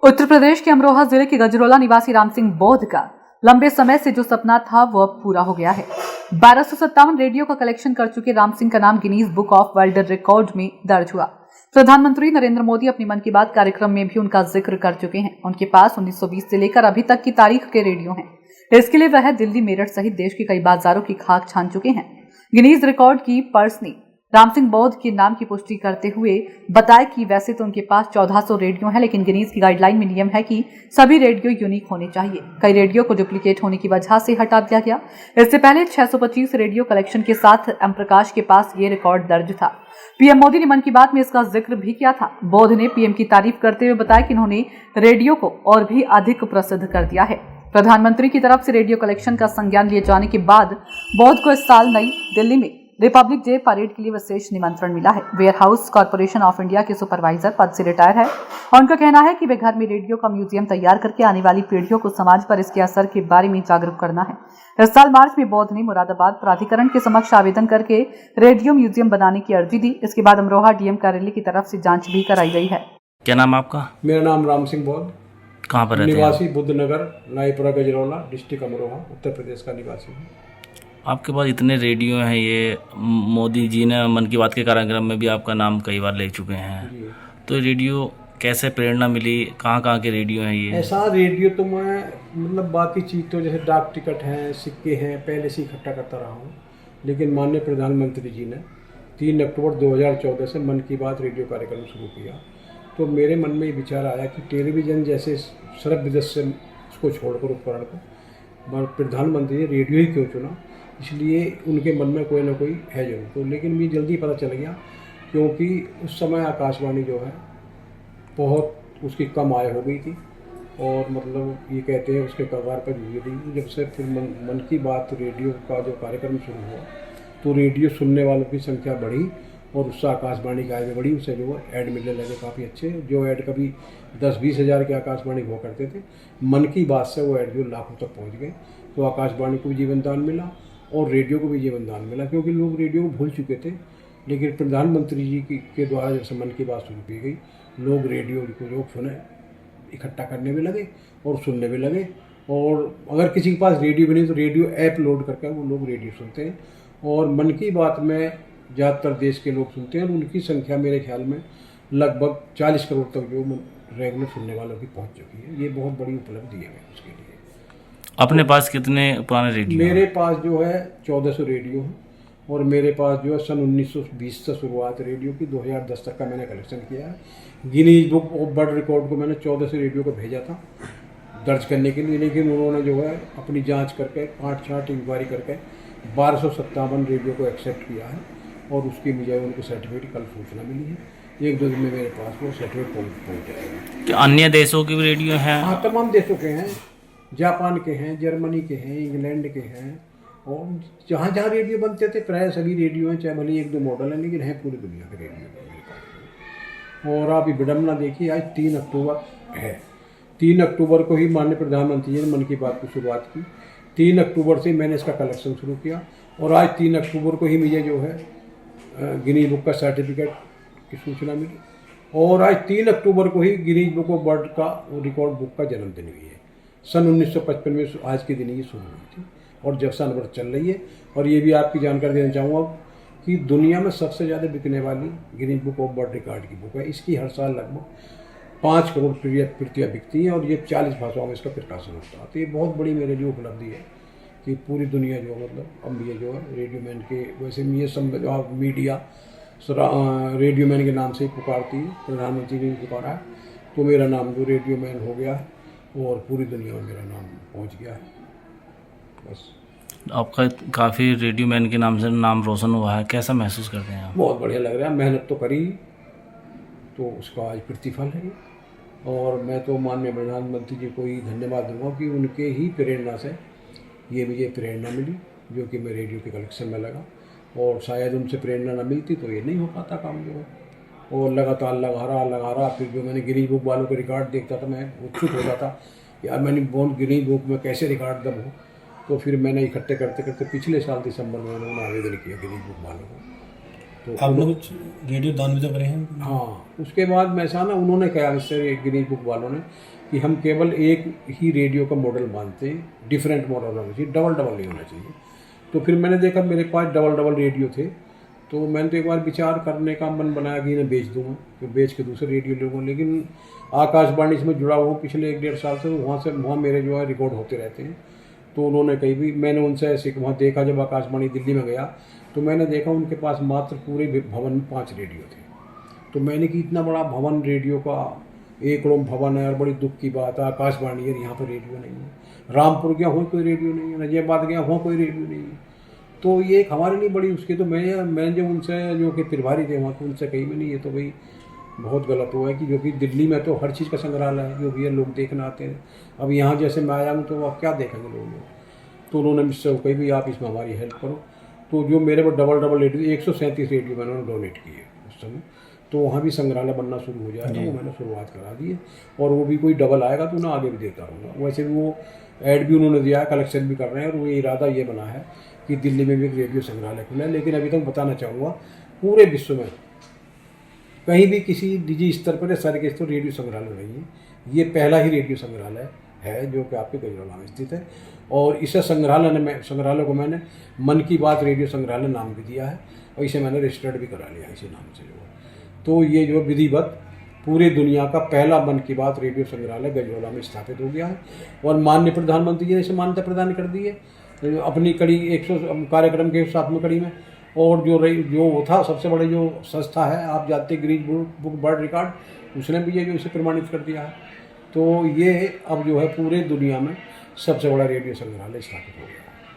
उत्तर प्रदेश के अमरोहा जिले के गजरौला निवासी राम सिंह बौद्ध का लंबे समय से जो सपना था वो अब पूरा हो गया है। 1257 रेडियो का कलेक्शन कर चुके राम सिंह का नाम Guinness book of world record में दर्ज हुआ। प्रधानमंत्री नरेंद्र मोदी अपनी मन की बात कार्यक्रम में भी उनका जिक्र कर चुके हैं। उनके पास 1920 से लेकर अभी तक की तारीख के रेडियो हैं। इसके लिए वह दिल्ली, मेरठ सहित देश के कई बाजारों की खाक छान चुके हैं। गिनीज रिकॉर्ड की पर्स ने राम सिंह बौद्ध के नाम की पुष्टि करते हुए बताया कि वैसे तो उनके पास 1400 रेडियो हैं, लेकिन गिनीज की गाइडलाइन में नियम है कि सभी रेडियो यूनिक होने चाहिए। कई रेडियो को डुप्लीकेट होने की वजह से हटा दिया गया। इससे पहले 625 रेडियो कलेक्शन के साथ एम प्रकाश के पास ये रिकॉर्ड दर्ज था। पीएम मोदी ने मन की बात में इसका जिक्र भी किया था। बौद्ध ने पीएम की तारीफ करते हुए बताया कि उन्होंने रेडियो को और भी अधिक प्रसिद्ध कर दिया है। प्रधानमंत्री की तरफ से रेडियो कलेक्शन का संज्ञान लिए जाने के बाद बौद्ध को इस साल नई दिल्ली में रिपब्लिक डे परेड के लिए विशेष निमंत्रण मिला है। Warehouse corporation of India के सुपरवाइजर पद से रिटायर है और उनका कहना है कि वे घर में रेडियो का म्यूजियम तैयार करके आने वाली पीढ़ियों को समाज पर इसके असर के बारे में जागरूक करना है। इस साल मार्च में बौद्ध ने मुरादाबाद प्राधिकरण के समक्ष आवेदन करके रेडियो म्यूजियम बनाने की अर्जी दी। इसके बाद अमरोहा डीएम कार्यालय की तरफ से जांच भी कराई गई है। क्या नाम आपका? मेरा नाम राम सिंह बौद्ध, कहाँ पर रहते हैं? निवासी बुद्ध नगर, नाईपुरा, गजरौला, डिस्ट्रिक्ट अमरोहा, उत्तर प्रदेश का निवासी हूँ। आपके पास इतने रेडियो हैं, ये मोदी जी ने मन की बात के कार्यक्रम में भी आपका नाम कई बार ले चुके हैं। तो रेडियो कैसे प्रेरणा मिली? कहाँ के रेडियो हैं ये? ऐसा रेडियो तो मैं मतलब बाकी चीज़ तो जैसे डाक टिकट हैं, सिक्के हैं, पहले से इकट्ठा करता रहा हूँ। लेकिन माननीय प्रधानमंत्री जी ने 3 अक्टूबर 2014 से मन की बात रेडियो कार्यक्रम शुरू किया, तो मेरे मन में ये विचार आया कि टेलीविज़न जैसे सर्व दृश्य उसको छोड़कर उपकरण को प्रधानमंत्री ने रेडियो ही क्यों चुना, इसलिए उनके मन में कोई ना कोई है जरूर। तो लेकिन मुझे जल्दी पता चल गया, क्योंकि उस समय आकाशवाणी जो है बहुत उसकी कम आय हो गई थी और मतलब ये कहते हैं उसके कगार पर हुई थी। जब से फिर मन की बात रेडियो का जो कार्यक्रम शुरू हुआ तो रेडियो सुनने वालों की संख्या बढ़ी और उससे आकाशवाणी की आय में बढ़ी। उससे जो ऐड मिलने लगे काफ़ी अच्छे, जो ऐड कभी 10-20 हज़ार के आकाशवाणी हुआ करते थे, मन की बात से वो ऐड जो लाखों तक पहुँच गए। तो आकाशवाणी को भी जीवन दान मिला और रेडियो को भी जीवन दान मिला, क्योंकि लोग रेडियो को भूल चुके थे। लेकिन प्रधानमंत्री जी के द्वारा जैसे मन की बात शुरू की गई, लोग रेडियो को जो सुने इकट्ठा करने भी लगे और सुनने भी लगे। और अगर किसी के पास रेडियो भी नहीं तो रेडियो ऐप लोड करके वो लोग रेडियो सुनते हैं। और मन की बात में ज़्यादातर देश के लोग सुनते हैं और उनकी संख्या मेरे ख्याल में लगभग 40 करोड़ तक जो रेगुलर सुनने वालों की पहुँच चुकी है। ये बहुत बड़ी उपलब्धि है उसके लिए। अपने पास कितने पुराने रेडियो? मेरे पास जो है 1400 रेडियो है और मेरे पास जो है सन 1920 से शुरुआत रेडियो की 2010 तक का मैंने कलेक्शन किया है। Guinness book of world record को मैंने 1400 रेडियो को भेजा था दर्ज करने के लिए, लेकिन उन्होंने जो है अपनी जांच करके काट-छाँट इंक्वायरी करके 1257 रेडियो को एक्सेप्ट किया है और उसकी मुझे उनकी सर्टिफिकेट कल सूचना मिली है। 1-2 दिन में मेरे पास वो सर्टिफिकेट पहुँच जाएगा। क्या अन्य देशों के भी रेडियो हैं? हाँ, तमाम देशों के हैं, जापान के हैं, जर्मनी के हैं, इंग्लैंड के हैं और जहाँ जहाँ रेडियो बनते थे प्राय सभी रेडियो हैं, चाहे भले 1-2 मॉडल हैं, लेकिन हैं पूरी दुनिया के रेडियो मेरे पास। और आप विडम्बना देखिए, आज 3 अक्टूबर है। 3 अक्टूबर को ही माननीय प्रधानमंत्री जी ने मन की बात की शुरुआत की। 3 अक्टूबर से मैंने इसका कलेक्शन शुरू किया और आज 3 अक्टूबर को ही मुझे जो है गिनीज बुक का सर्टिफिकेट की सूचना मिली और आज 3 अक्टूबर को ही गिनीज बुक ऑफ वर्ल्ड का रिकॉर्ड बुक का जन्मदिन भी है। सन 1955 में आज के दिन ये शुरू हुई थी और जब से अनवरत चल रही है। और ये भी आपकी जानकारी देना चाहूँगा कि दुनिया में सबसे ज़्यादा बिकने वाली Guinness book of world record की बुक है। इसकी हर साल लगभग 5 करोड़ प्रतियाँ बिकती हैं और ये 40 भाषाओं में इसका प्रकाशन होता है। तो ये बहुत बड़ी मेरे लिए उपलब्धि है कि पूरी दुनिया जो मतलब अब ये जो है रेडियो मैन के वैसे ये मीडिया रेडियो मैन के नाम से ही पुकारती है। प्रधानमंत्री ने पुकारा है तो मेरा नाम जो रेडियो मैन हो गया है और पूरी दुनिया में मेरा नाम पहुंच गया है। बस आपका काफ़ी रेडियो मैन के नाम से नाम रोशन हुआ है, कैसा महसूस करते हैं आप? बहुत बढ़िया लग रहा है। मेहनत तो करी तो उसका आज प्रतिफल है और मैं तो माननीय प्रधानमंत्री जी को ही धन्यवाद दूंगा कि उनके ही प्रेरणा से ये मुझे प्रेरणा मिली, जो कि मैं रेडियो के कलेक्शन में लगा। और शायद उनसे प्रेरणा न मिलती तो ये नहीं हो पाता काम जो है। और लगातार लगा रहा फिर जो मैंने गिनीज बुक वालों के रिकॉर्ड देखता था मैं उत्सुक हो जाता, यार मैंने बहुत गिनीज बुक में कैसे रिकॉर्ड दम हो। तो फिर मैंने इकट्ठे करते करते पिछले साल दिसंबर में उन्होंने आवेदन किया गिनीज बुक वालों को तो आपने कुछ रेडियो दान भी तो करे हैं? हाँ, उसके बाद मैं सा ना उन्होंने कहा इससे गिनीज बुक वालों ने कि हम केवल एक ही रेडियो का मॉडल मानते हैं, डिफरेंट मॉडल होना चाहिए, डबल डबल नहीं होना चाहिए। तो फिर मैंने देखा मेरे पास डबल डबल रेडियो थे, तो मैंने तो एक बार विचार करने का मन बनाया कि इन्हें बेच दूँगा, कि बेच के दूसरे रेडियो लूँगा। लेकिन आकाशवाणी से मैं जुड़ा हुआ पिछले 1-1.5 साल से, वहाँ मेरे जो है रिकॉर्ड होते रहते हैं। तो उन्होंने कहीं भी मैंने उनसे ऐसे वहाँ देखा, जब आकाशवाणी दिल्ली में गया तो मैंने देखा उनके पास मात्र पूरे भवन में 5 रेडियो थे। तो मैंने कि इतना बड़ा भवन रेडियो का, एकड़ों भवन है और बड़ी दुख की बात है, आकाशवाणी है, यहाँ पर रेडियो नहीं है। रामपुर गया वहाँ कोई रेडियो नहीं है, नजियाबाद गया वहाँ कोई रेडियो नहीं है। तो ये एक हमारे लिए बड़ी उसकी, तो मैं जो उनसे जो कि प्रभारी थे वहाँ के, उनसे कही में नहीं, ये तो भाई बहुत गलत हुआ है कि जो कि दिल्ली में तो हर चीज़ का संग्रहालय है, जो भी है लोग देखना आते हैं। अब यहाँ जैसे मैं आया हूँ तो अब क्या देखेंगे लोग। तो उन्होंने मुझसे कही भी आप इसमें हमारी हेल्प करो। तो जो मेरे पर डबल रेडियो 137 रेडियो मैंने डोनेट किए उस समय। तो वहाँ भी संग्रहालय बनना शुरू हो जाएगा, वो मैंने शुरुआत करा दी है। और वो भी कोई डबल आएगा तो ना आगे भी देता रहूँगा। वैसे भी वो ऐड भी उन्होंने दिया है, कलेक्शन भी कर रहे हैं, और वो इरादा ये बना है कि दिल्ली में भी एक रेडियो संग्रहालय खुला है। लेकिन अभी तक बताना चाहूँगा पूरे विश्व में कहीं भी किसी निजी स्तर पर या सरकारी स्तर रेडियो संग्रहालय नहीं है। ये पहला ही रेडियो संग्रहालय है जो कि आपके गजरौला में स्थित है। और इसे संग्रहालय को मैंने मन की बात रेडियो संग्रहालय नाम भी दिया है, और इसे मैंने रजिस्टर्ड भी करा लिया इसी नाम से। तो ये जो विधिवत पूरी दुनिया का पहला मन की बात रेडियो संग्रहालय गजरौला में स्थापित हो गया है। और माननीय प्रधानमंत्री जी ने इसे मान्यता प्रदान कर दी है अपनी कड़ी 100 कार्यक्रम के 7वें कड़ी में। और जो था सबसे बड़े जो संस्था है, आप जानते गिनीज बुक वर्ल्ड रिकॉर्ड, उसने भी ये जो इसे प्रमाणित कर दिया है। तो ये अब जो है पूरे दुनिया में सबसे बड़ा रेडियो संग्रहालय स्थापित हो गया।